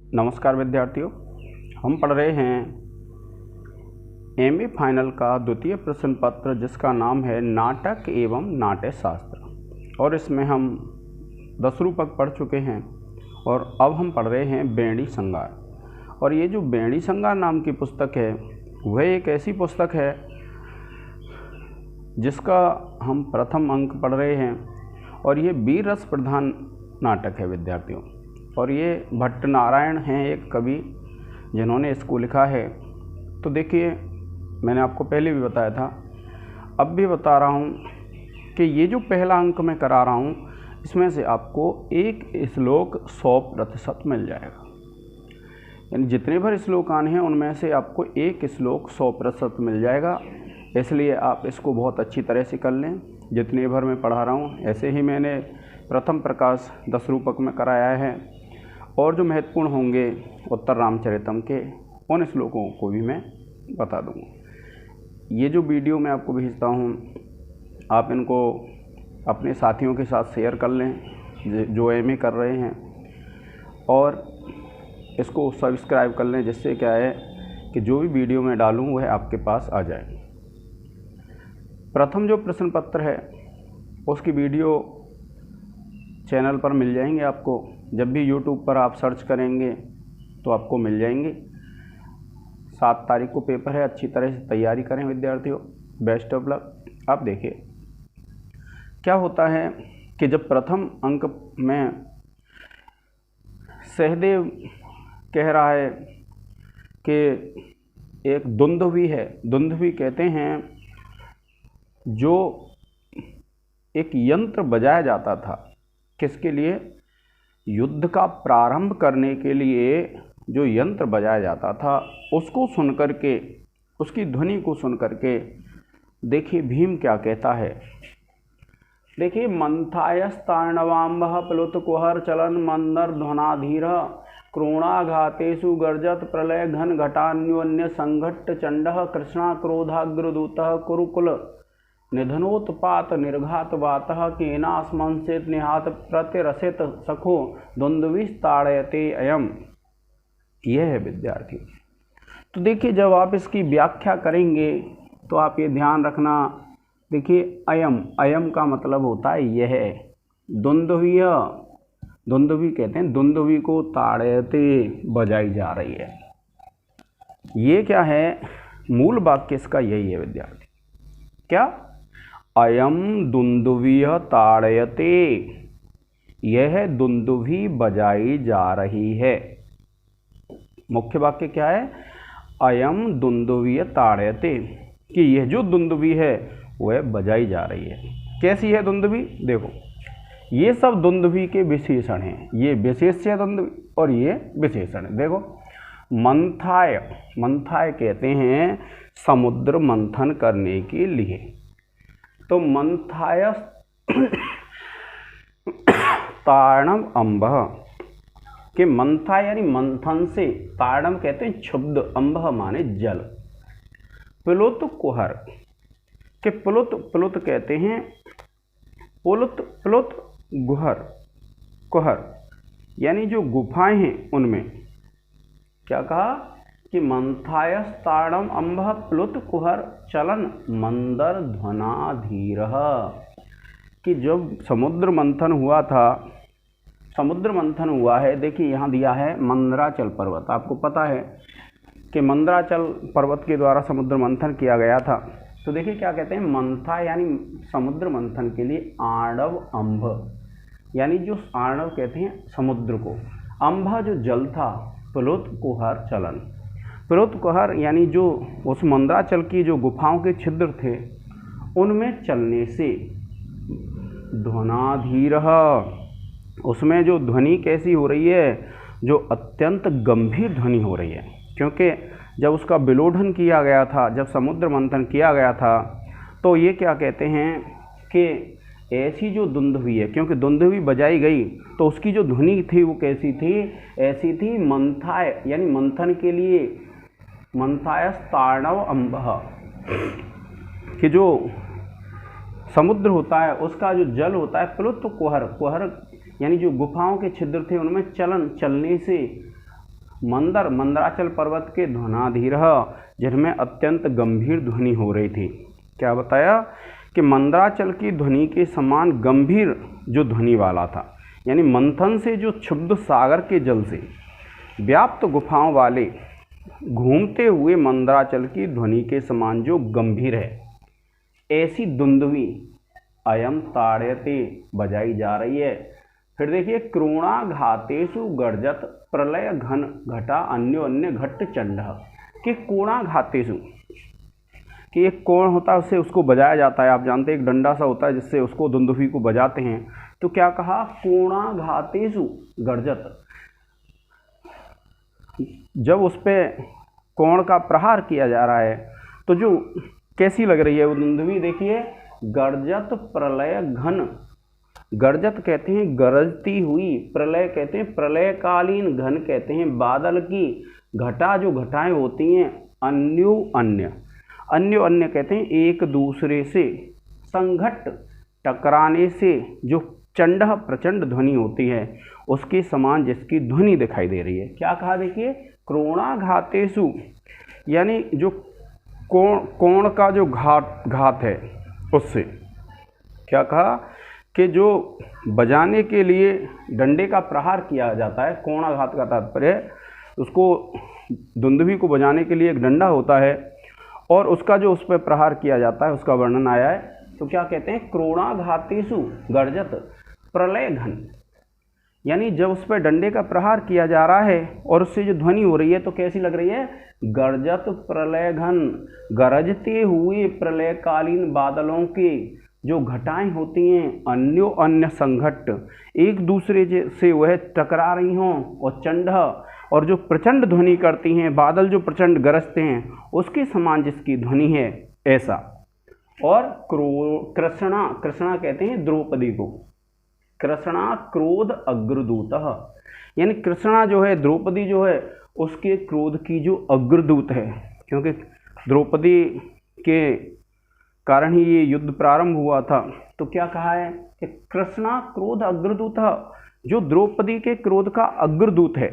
नमस्कार विद्यार्थियों, हम पढ़ रहे हैं एमए फाइनल का द्वितीय प्रश्न पत्र जिसका नाम है नाटक एवं नाट्य शास्त्र। और इसमें हम 10 रूपक पढ़ चुके हैं और अब हम पढ़ रहे हैं बेड़ी संगार। और ये जो बेड़ी संगार नाम की पुस्तक है वह एक ऐसी पुस्तक है जिसका हम प्रथम अंक पढ़ रहे हैं और ये वीर रस प्रधान नाटक है विद्यार्थियों। और ये भट्ट नारायण हैं एक कवि जिन्होंने इसको लिखा है। तो देखिए, मैंने आपको पहले भी बताया था, अब भी बता रहा हूँ कि ये जो पहला अंक मैं करा रहा हूँ इसमें से आपको एक श्लोक 100% मिल जाएगा। यानी जितने भर श्लोक आने हैं उनमें से आपको एक श्लोक 100% मिल जाएगा। इसलिए आप इसको बहुत अच्छी तरह से कर लें। जितने भर मैं पढ़ा रहा हूँ ऐसे ही मैंने प्रथम प्रकाश 10 रूपक में कराया है और जो महत्वपूर्ण होंगे उत्तर रामचरितम के उन श्लोकों को भी मैं बता दूँगा। ये जो वीडियो मैं आपको भेजता हूँ आप इनको अपने साथियों के साथ शेयर कर लें जो एमए कर रहे हैं, और इसको सब्सक्राइब कर लें, जिससे क्या है कि जो भी वीडियो मैं डालूँ वह आपके पास आ जाए। प्रथम जो प्रश्न पत्र है उसकी वीडियो चैनल पर मिल जाएंगे आपको। जब भी YouTube पर आप सर्च करेंगे तो आपको मिल जाएंगे। 7 तारीख को पेपर है, अच्छी तरह से तैयारी करें विद्यार्थियों। Best of luck. आप देखिए क्या होता है कि जब प्रथम अंक में सहदेव कह रहा है कि एक दुंदुभी है। दुंदुभी कहते हैं जो एक यंत्र बजाया जाता था, किसके लिए? युद्ध का प्रारंभ करने के लिए जो यंत्र बजाया जाता था उसको सुनकर के, उसकी ध्वनि को सुनकर के देखिए भीम क्या कहता है। देखिए, मंथायस्तार्णवाम्बः प्लुत कुहर चलन मंदर ध्वनाधीर क्रोणाघातेषु गर्जत प्रलय घन घटान्योन्य संघट्ट चंडः कृष्णा क्रोधाग्रदूतः कुरुकुल निधनोत्पात निर्घात वातः केनास्मंसेत निहात प्रतिरसित सखो दुंदुभिस्ताड़यते अयम। यह है विद्यार्थी। तो देखिए, जब आप इसकी व्याख्या करेंगे तो आप ये ध्यान रखना। देखिए, अयम, अयम का मतलब होता है यह। दुंदुभि, दुंदुभि कहते हैं दुंदुभि को ताड़यते, बजाई जा रही है। ये क्या है? मूल वाक्य इसका यही है विद्यार्थी। क्या? अयम दुंदुभिः ताड़यते, यह दुंदुभि बजाई जा रही है। मुख्य वाक्य क्या है? अयम दुंदुभिः ताड़यते, कि यह जो दुंदुभि है वह बजाई जा रही है। कैसी है दुंदुभि? देखो, ये सब दुंदुभि के विशेषण हैं। ये विशेष्य है दुंदुभि और ये विशेषण है। देखो, मंथाय, मंथाय कहते हैं समुद्र मंथन करने के लिए। तो मंथाय ताड़म अम्बः, के मंथा यानी मंथन से, ताड़म कहते हैं क्षुब्ध, अम्बः माने जल। प्लुत कुहर, के प्लुत, प्लुत कहते हैं पुलुत, प्लुत गुहर, कुहर यानी जो गुफाएं हैं उनमें। क्या कहा कि मंथायस्ताड़म अम्बः प्लुत कुहर चलन मंदर ध्वनाधीरः, कि जब समुद्र मंथन हुआ था, समुद्र मंथन हुआ है। देखिए यहाँ दिया है मंदराचल पर्वत। आपको पता है कि मंदराचल पर्वत के द्वारा समुद्र मंथन किया गया था। तो देखिए क्या कहते हैं, मंथा यानी समुद्र मंथन के लिए आर्णव अम्भ, यानी जो आर्णव कहते हैं समुद्र को, अम्भ जो जल था, प्लुत कुहर चलन, प्लुत कुहर यानी जो उस मंदराचल की जो गुफाओं के छिद्र थे उनमें चलने से, ध्वनाधीरः, उसमें जो ध्वनि कैसी हो रही है? जो अत्यंत गंभीर ध्वनि हो रही है। क्योंकि जब उसका विलोढ़न किया गया था, जब समुद्र मंथन किया गया था, तो ये क्या कहते हैं कि ऐसी जो दुंदुभि है, क्योंकि दुंदुभि बजाई गई तो उसकी जो ध्वनि थी वो कैसी थी? ऐसी थी मंथाय यानी मंथन के लिए, मंथायस्तार्णव अम्बः, कि जो समुद्र होता है उसका जो जल होता है प्लुत कुहर, कुहर यानी जो गुफाओं के छिद्र थे उनमें चलन, चलने से मंदर मंदराचल पर्वत के ध्वनाधीर, जिनमें अत्यंत गंभीर ध्वनि हो रही थी। क्या बताया कि मंदराचल की ध्वनि के समान गंभीर जो ध्वनि वाला था, यानी मंथन से जो क्षुब्ध सागर के जल से व्याप्त गुफाओं वाले घूमते हुए मंदराचल की ध्वनि के समान जो गंभीर है, ऐसी दुंदुभी अयम ताड़यते बजाई जा रही है। फिर देखिए, क्रोणाघातेषु गर्जत प्रलय घन घटा अन्योन्य घट्ट चंड, कि कोणाघातेषु, कि एक कोण होता है उससे उसको बजाया जाता है। आप जानते हैं एक डंडा सा होता है जिससे उसको दुंदुभी को बजाते हैं। तो क्या कहा, कोणाघातेषु गर्जत, जब उस पर कोण का प्रहार किया जा रहा है तो जो कैसी लग रही है वो दुंदुभी, देखिए, गर्जत प्रलय घन, गर्जत कहते हैं गरजती हुई, प्रलय कहते हैं प्रलयकालीन, घन कहते हैं बादल की, घटा जो घटाएं होती हैं, अन्यो अन्य, अन्यो अन्य कहते हैं एक दूसरे से, संघट्ट टकराने से जो चंड प्रचंड ध्वनि होती है उसके समान जिसकी ध्वनि दिखाई दे रही है। क्या कहा, देखिए, क्रोणाघातेषु, यानी जो कोण का जो घात है उससे। क्या कहा कि जो बजाने के लिए डंडे का प्रहार किया जाता है, कोणाघात का तात्पर्य, उसको दुंदुभी को बजाने के लिए एक डंडा होता है और उसका जो उस पर प्रहार किया जाता है उसका वर्णन आया है। तो क्या कहते हैं, क्रोणाघातेषु गर्जत प्रलय घन, यानी जब उस पर डंडे का प्रहार किया जा रहा है और उससे जो ध्वनि हो रही है तो कैसी लग रही है, गर्जत प्रलय घन, गरजते हुए प्रलयकालीन बादलों के जो घटाएं होती हैं, अन्यो अन्य संघट्ट, एक दूसरे से वह टकरा रही हों, और चंड, और जो प्रचंड ध्वनि करती हैं, बादल जो प्रचंड गरजते हैं उसके समान जिसकी ध्वनि है, ऐसा। और कृष्णा, कृष्णा कहते हैं द्रौपदी को, कृष्णा क्रोध अग्रदूत, यानी कृष्णा जो है, द्रौपदी जो है, उसके क्रोध की जो अग्रदूत है, क्योंकि द्रौपदी के कारण ही ये युद्ध प्रारंभ हुआ था। तो क्या कहा है कि कृष्णा क्रोध अग्रदूत, जो द्रौपदी के क्रोध का अग्रदूत है,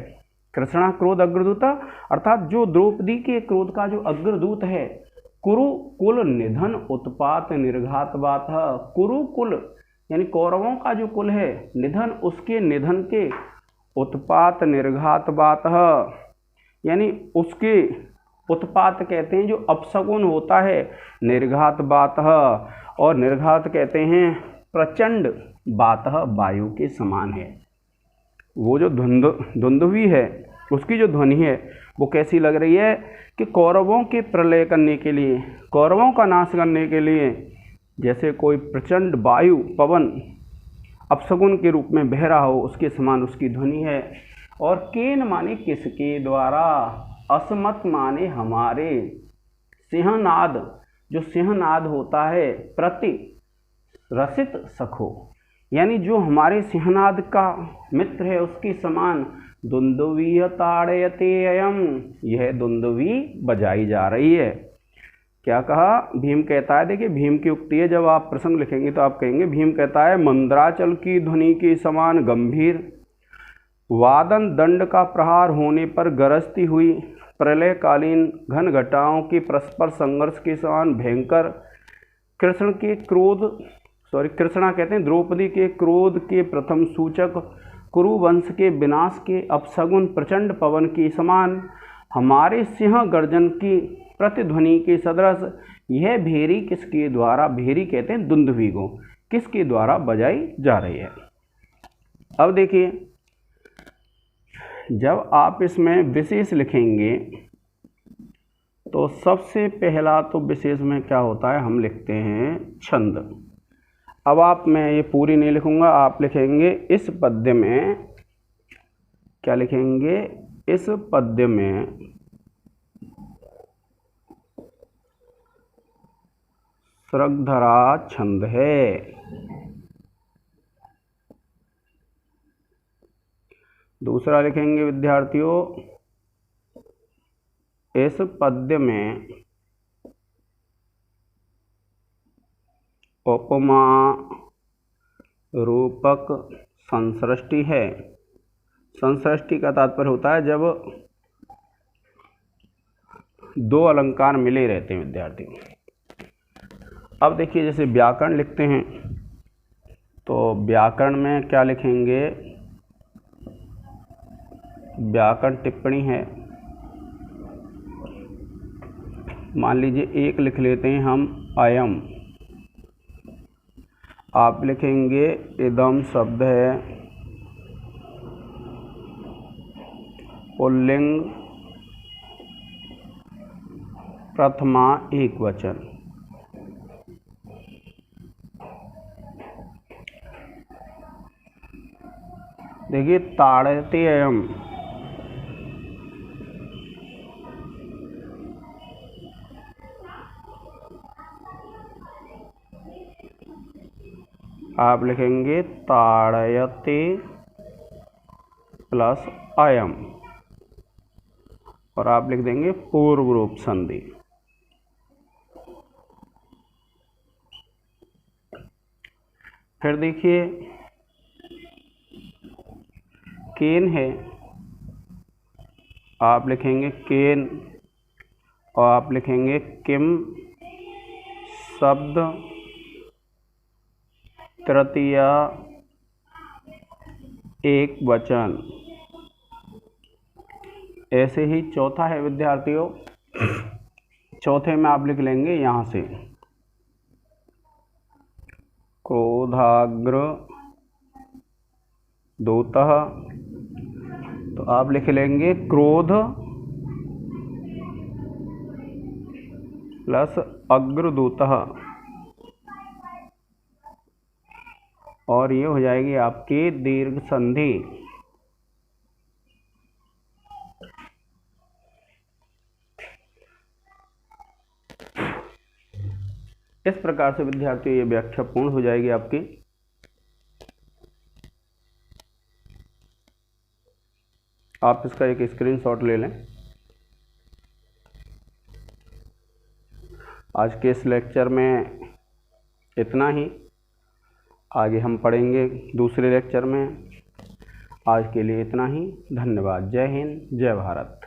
कृष्णा क्रोध अग्रदूत, अर्थात जो द्रौपदी के क्रोध का जो अग्रदूत है, कुरुकुल निधन उत्पात निर्घात बात, कुरुकुल यानी कौरवों का जो कुल है, निधन उसके निधन के, उत्पात निर्घात बात, यानी उसके उत्पात कहते हैं जो अपशकुन होता है, निर्घात बात, और निर्घात कहते हैं प्रचंड बात, वायु के समान है। वो जो दुंदुभी है उसकी जो ध्वनि है वो कैसी लग रही है कि कौरवों के प्रलय करने के लिए, कौरवों का नाश करने के लिए जैसे कोई प्रचंड वायु पवन अपशकुन के रूप में बह रहा हो, उसके समान उसकी ध्वनि है। और केन माने किसके द्वारा, असमत माने हमारे, सिंहनाद, जो सिंहनाद होता है, प्रति रसित सखो, यानी जो हमारे सिंहनाद का मित्र है उसके समान, दुंदुभी ताड़यते अयम, यह दुंदुभी बजाई जा रही है। क्या कहा, भीम कहता है, देखिए भीम की उक्ति है, जब आप प्रसंग लिखेंगे तो आप कहेंगे, भीम कहता है, मंदराचल की ध्वनि के समान गंभीर, वादन दंड का प्रहार होने पर गरजती हुई प्रलयकालीन घन घटाओं के परस्पर संघर्ष के समान भयंकर, कृष्ण के क्रोध, कृष्णा कहते हैं द्रौपदी के क्रोध के प्रथम सूचक, कुरुवंश के विनाश के अपशगुन प्रचंड पवन के समान, हमारे सिंह गर्जन की प्रतिध्वनि के सदृश, यह भेरी किसके द्वारा, भेरी कहते हैं दुंदुभी को, किसके द्वारा बजाई जा रही है। अब देखिए, जब आप इसमें विशेष लिखेंगे तो सबसे पहला तो विशेष में क्या होता है, हम लिखते हैं छंद। अब आप, मैं ये पूरी नहीं लिखूंगा, आप लिखेंगे इस पद्य में, क्या लिखेंगे, इस पद्य में सृगधरा छंद है। दूसरा लिखेंगे विद्यार्थियों, इस पद्य में उपमा रूपक संसृष्टि है। संसृष्टि का तात्पर्य होता है जब दो अलंकार मिले रहते हैं विद्यार्थी। अब देखिए जैसे व्याकरण लिखते हैं तो व्याकरण में क्या लिखेंगे, व्याकरण टिप्पणी है, मान लीजिए एक लिख लेते हैं हम अयम, आप लिखेंगे इदम शब्द है पुल्लिंग प्रथमा एक वचन। देखिए ताड़यते अयम, आप लिखेंगे ताड़यते प्लस अयम और आप लिख देंगे पूर्व रूप संधि। फिर देखिए केन है, आप लिखेंगे केन और आप लिखेंगे किम शब्द तृतीया एक वचन। ऐसे ही चौथा है विद्यार्थियों, चौथे में आप लिख लेंगे यहाँ से क्रोधाग्र दूतः, तो आप लिख लेंगे क्रोध प्लस अग्रदूतः और ये हो जाएगी आपकी दीर्घ संधि। इस प्रकार से विद्यार्थियों ये व्याख्या पूर्ण हो जाएगी आपकी। आप इसका एक स्क्रीनशॉट ले लें। आज के इस लेक्चर में इतना ही, आगे हम पढ़ेंगे दूसरे लेक्चर में। आज के लिए इतना ही, धन्यवाद। जय हिंद, जय भारत।